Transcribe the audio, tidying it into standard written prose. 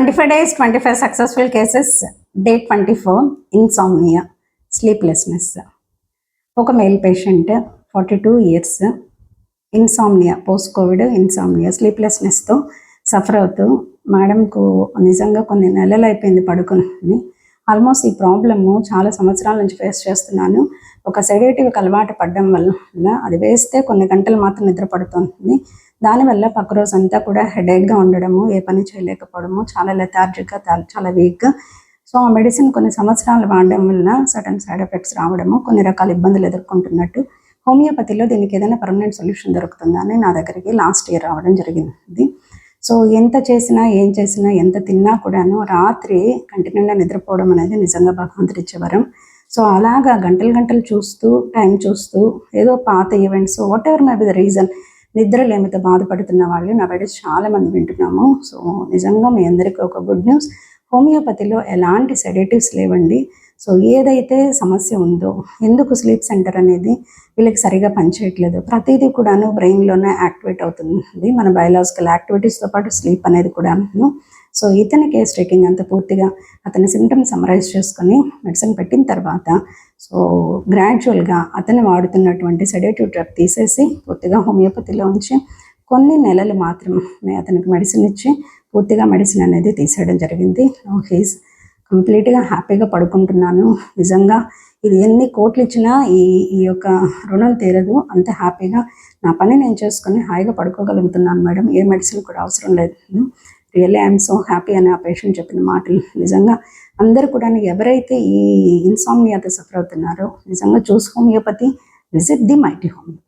25 days, 25 successful cases, day 24, insomnia, sleeplessness. ఒక male patient 42 years, insomnia, post covid insomnia, స్లీప్లెస్నెస్తో suffer అవుతూ మేడంకు నిజంగా కొన్ని నెలలు అయిపోయింది పడుకుని. ఆల్మోస్ట్ ఈ ప్రాబ్లము చాలా సంవత్సరాల నుంచి ఫేస్ చేస్తున్నాను. ఒక సెడేటివ్కి అలవాటు పడడం వల్ల అది వేస్తే కొన్ని గంటలు మాత్రం నిద్ర పడుతుంది. దానివల్ల పక్క రోజు అంతా కూడా హెడేక్గా ఉండడము, ఏ పని చేయలేకపోవడము, చాలా లెథార్జిక్గా, చాలా వీక్గా. సో ఆ మెడిసిన్ కొన్ని సంవత్సరాలు వాడడం వల్ల సడన్ సైడ్ ఎఫెక్ట్స్ రావడము, కొన్ని రకాల ఇబ్బందులు ఎదుర్కొంటున్నట్టు. హోమియోపతిలో దీనికి ఏదైనా పర్మనెంట్ సొల్యూషన్ దొరుకుతుందా అని నా దగ్గరికి లాస్ట్ ఇయర్ రావడం జరిగింది. సో ఎంత చేసినా, ఏం చేసినా, ఎంత తిన్నా కూడాను రాత్రి కంటి నిండా నిద్రపోవడం అనేది నిజంగా భగవంతుడి ఇచ్చే వరం. సో అలాగా గంటలు గంటలు చూస్తూ, టైం చూస్తూ, ఏదో పాత events, whatever may be the reason, నిద్రలేమితో బాధపడుతున్న వాళ్ళు నా వీడియోస్ చాలామంది వింటున్నాము. సో నిజంగా మీ అందరికీ ఒక గుడ్ న్యూస్, హోమియోపతిలో ఎలాంటి సెడేటివ్స్ లేవండి. సో ఏదైతే సమస్య ఉందో, ఎందుకు స్లీప్ సెంటర్ అనేది వీళ్ళకి సరిగా పనిచేయట్లేదు, ప్రతిదీ కూడాను బ్రెయిన్లోనే యాక్టివేట్ అవుతుంది. మన బయలాజికల్ యాక్టివిటీస్తో పాటు స్లీప్ అనేది కూడాను. సో ఇతని కేస్ టేకింగ్ అంతా పూర్తిగా అతని సిమ్టమ్స్ సమరైజ్ చేసుకొని మెడిసిన్ పెట్టిన తర్వాత, సో గ్రాడ్యువల్గా అతను వాడుతున్నటువంటి సెడేటివ్ డ్రగ్ తీసేసి పూర్తిగా హోమియోపతిలో ఉంచి కొన్ని నెలలు మాత్రమే అతనికి మెడిసిన్ ఇచ్చి పూర్తిగా మెడిసిన్ అనేది తీసేయడం జరిగింది. హీస్ కంప్లీట్గా హ్యాపీగా పడుకుంటున్నాను. నిజంగా ఇది ఎన్ని కోట్లు ఇచ్చినా ఈ యొక్క రుణం తీరదు. అంత హ్యాపీగా నా పని నేను చేసుకొని హాయిగా పడుకోగలుగుతున్నాను మేడం, ఏ మెడిసిన్ కూడా అవసరం లేదు. రియల్లీ ఐఎమ్ సో హ్యాపీ అని ఆ పేషెంట్ చెప్పిన మాటలు నిజంగా అందరూ కూడా, ఎవరైతే ఈ ఇన్సామ్నియాతో సఫర్ అవుతున్నారో నిజంగా choose homeopathy, visit the mighty homeopathy.